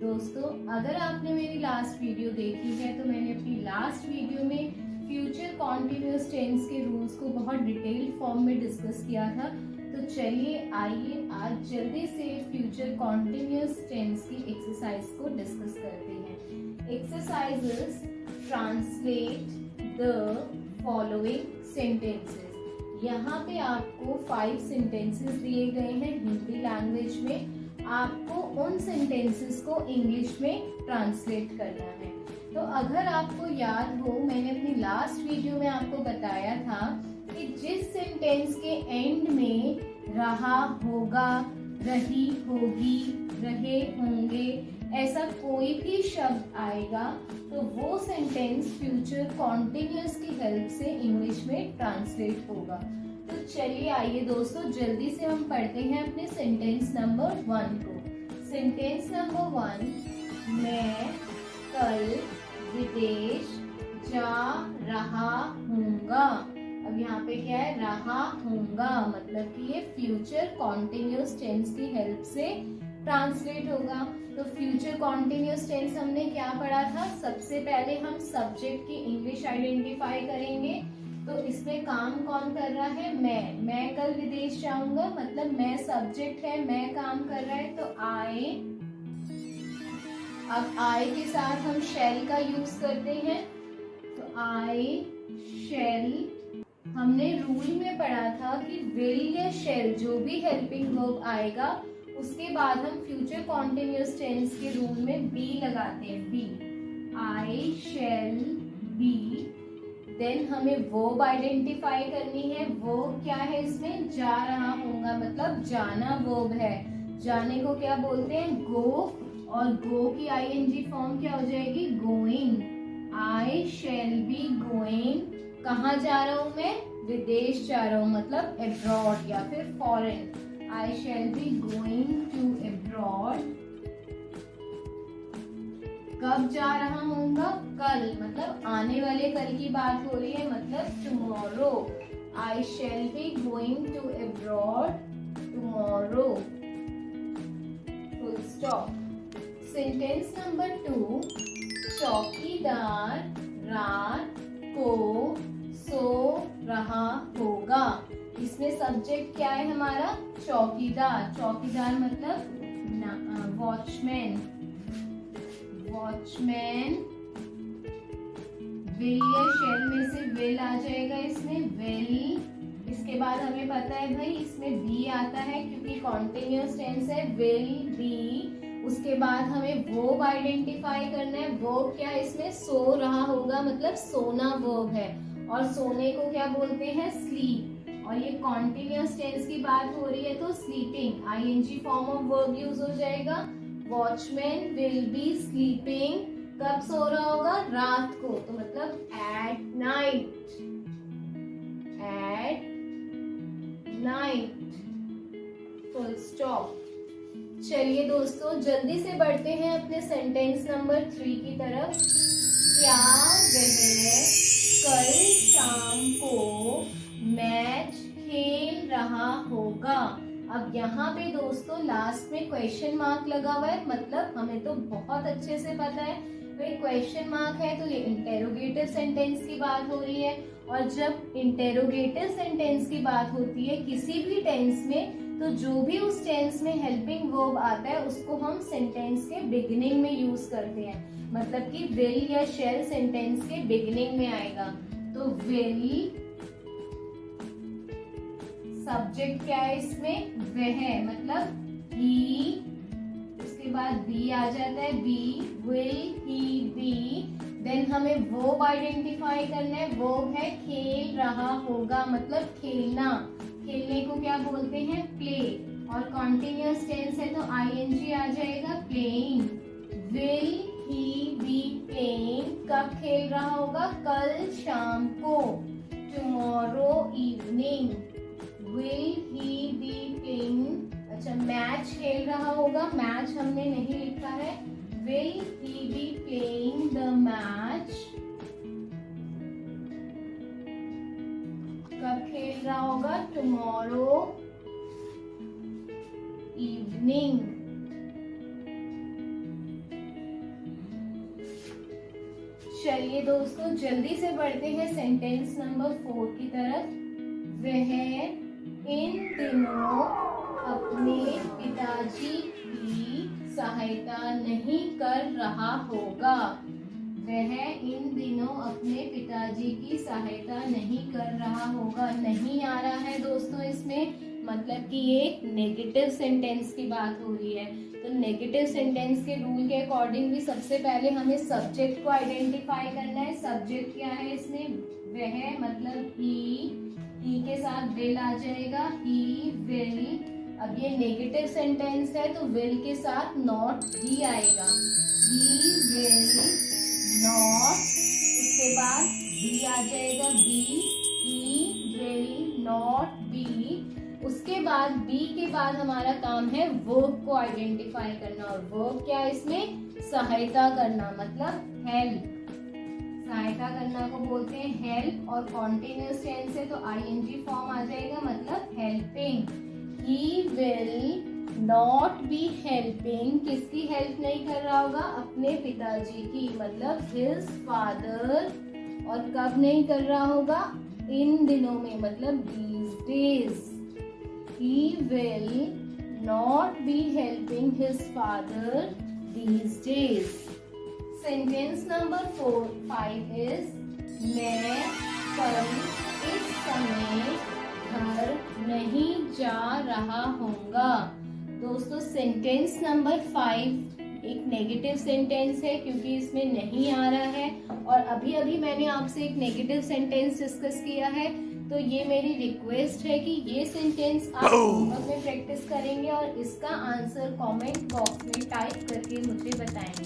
दोस्तों, अगर आपने मेरी लास्ट वीडियो देखी है तो मैंने अपनी लास्ट वीडियो में फ्यूचर कॉन्टिन्यूअस टेंस के रूल्स को बहुत डिटेल्ड फॉर्म में डिस्कस किया था। तो चलिए आइए आज जल्दी से फ्यूचर कॉन्टिन्यूअस टेंस की एक्सरसाइज को डिस्कस करते हैं। Exercises translate the following sentences. यहाँ पे आपको 5 सेंटेंसेस दिए गए हैं हिंदी लैंग्वेज में। आपको उन सेंटेंसेस को इंग्लिश में ट्रांसलेट करना है। तो अगर आपको याद हो, मैंने अपनी लास्ट वीडियो में आपको बताया था कि जिस सेंटेंस के एंड में रहा, होगा, रही, होगी, रहे, होंगे ऐसा कोई भी शब्द आएगा तो वो सेंटेंस फ्यूचर कॉन्टिन्यूअस की हेल्प से इंग्लिश में ट्रांसलेट होगा। तो चलिए आइए दोस्तों जल्दी से हम पढ़ते हैं अपने सेंटेंस नंबर 1 को। सेंटेंस नंबर 1, मैं कल विदेश जा रहा हूँगा। अब यहाँ पे क्या है, रहा हूँगा, मतलब कि ये फ्यूचर कॉन्टिन्यूअस टेंस की हेल्प से ट्रांसलेट होगा। तो फ्यूचर कॉन्टिन्यूअस टेंस हमने क्या पढ़ा था? सबसे पहले हम सब्जेक्ट की इंग्लिश आइडेंटिफाई करेंगे। तो इसमें काम कौन कर रहा है? मैं कल विदेश जाऊंगा, मतलब मैं सब्जेक्ट है, मैं काम कर रहा है तो आई। अब आई के साथ हम शैल का यूज करते हैं, तो आई शैल। हमने रूल में पढ़ा था कि विल या शैल जो भी हेल्पिंग वर्ब आएगा उसके बाद हम फ्यूचर कॉन्टिन्यूअस टेंस के रूल में बी लगाते हैं, be. I shall be. Then हमें वर्ब आइडेंटिफाई करनी है। वर्ब क्या है इसमें? जा रहा होगा, मतलब जाना वर्ब है। जाने को क्या बोलते हैं? गो। और गो की आईएनजी फॉर्म क्या हो जाएगी? Going. I shall be going. कहाँ जा रहा हूँ मैं? विदेश जा रहा हूँ, मतलब अब्रॉड या फिर foreign. I shall be going to abroad। कब जा रहा हूँगा? कल, मतलब आने वाले कल की बात हो रही है, मतलब tomorrow। I shall be going to abroad tomorrow। Full stop। Sentence number 2, चौकीदार रात को सो रहा होगा। इसमें सब्जेक्ट क्या है हमारा? चौकीदार। चौकीदार मतलब वॉचमैन। वॉचमैन। विल या शैल में से विल आ जाएगा इसमें, विल। इसके बाद हमें पता है भाई इसमें बी आता है क्योंकि कॉन्टिन्यूअस टेंस है, विल बी। उसके बाद हमें वर्ब आइडेंटिफाई करना है। वर्ब क्या है इसमें? सो रहा होगा, मतलब सोना वर्ब है। और सोने को क्या बोलते हैं? स्लीप। और ये कॉन्टिन्यूअस टेंस की बात हो रही है तो sleeping, ING form of verb use हो जाएगा। Watchman will be sleeping. कब सो रहा होगा? रात को, तो मतलब at night. At night. Full stop. चलिए दोस्तों जल्दी से बढ़ते हैं अपने सेंटेंस नंबर 3 की तरफ। क्या वह कल शाम को मैच खेल रहा होगा? अब यहाँ पे दोस्तों लास्ट में क्वेश्चन मार्क लगा हुआ है, मतलब हमें तो बहुत अच्छे से पता है भाई क्वेश्चन मार्क है तो ये इंटेरोगेटिव सेंटेंस की बात हो रही है। और जब इंटेरोगेटिव सेंटेंस की बात होती है किसी भी टेंस में, तो जो भी उस टेंस में हेल्पिंग वर्ब आता है उसको हम सेंटेंस के बिगिनिंग में यूज करते हैं। मतलब कि विल या शैल सेंटेंस के बिगिनिंग में आएगा। तो विल, सब्जेक्ट क्या है इसमें? वह, मतलब ही। उसके बाद बी आ जाता है, be. Will he be. Then हमें वर्ब आइडेंटिफाई करना है। वर्ब है खेल रहा होगा, मतलब खेलना। खेलने को क्या बोलते हैं? प्ले। और कॉन्टिन्यूअस टेंस है तो आईएनजी आ जाएगा, playing. Will he be playing. कब खेल रहा होगा? कल शाम को, tomorrow evening. Will he be playing. अच्छा, मैच खेल रहा होगा, मैच हमने नहीं लिखा है। Will he be playing the match. कब खेल रहा होगा? Tomorrow evening. चलिए दोस्तों जल्दी से बढ़ते हैं सेंटेंस नंबर 4 की तरफ। वह इन दिनों अपने पिताजी की सहायता नहीं कर रहा होगा। वह इन दिनों अपने पिताजी की सहायता नहीं कर रहा होगा। नहीं आ रहा है दोस्तों इसमें, मतलब कि ये नेगेटिव सेंटेंस की बात हो रही है। तो नेगेटिव सेंटेंस के रूल के अकॉर्डिंग भी सबसे पहले हमें सब्जेक्ट को आइडेंटिफाई करना है। सब्जेक्ट क्या है इसमें? वह मतलब ही के साथ विल आ जाएगा, ही विल। अब ये नेगेटिव सेंटेंस है तो विल के साथ नॉट भी आएगा, ही विल नॉट। उसके बाद बी आ जाएगा, be, he will not be. उसके बाद बी के बाद हमारा काम है वर्ब को आइडेंटिफाई करना। और वर्ब क्या है इसमें? सहायता करना, मतलब हेल्प। सहायता करना को बोलते हैं हेल्प। और कॉन्टिन्यूअस टेंस है तो आईएनजी फॉर्म आ जाएगा, मतलब helping. He will not be helping. किसकी हेल्प नहीं कर रहा होगा? अपने पिताजी की, मतलब हिज फादर। और कब नहीं कर रहा होगा? इन दिनों में, मतलब these days. He will not be helping his father these days. Sentence number 5 is मैं कल इस समय घर नहीं जा रहा होऊंगा। दोस्तों सेंटेंस नंबर 5 एक नेगेटिव सेंटेंस है क्योंकि इसमें नहीं आ रहा है। और अभी अभी मैंने आपसे एक नेगेटिव सेंटेंस डिस्कस किया है, तो ये मेरी रिक्वेस्ट है कि ये सेंटेंस आप होमवर्क में प्रैक्टिस करेंगे और इसका आंसर कमेंट बॉक्स में टाइप करके मुझे बताएंगे।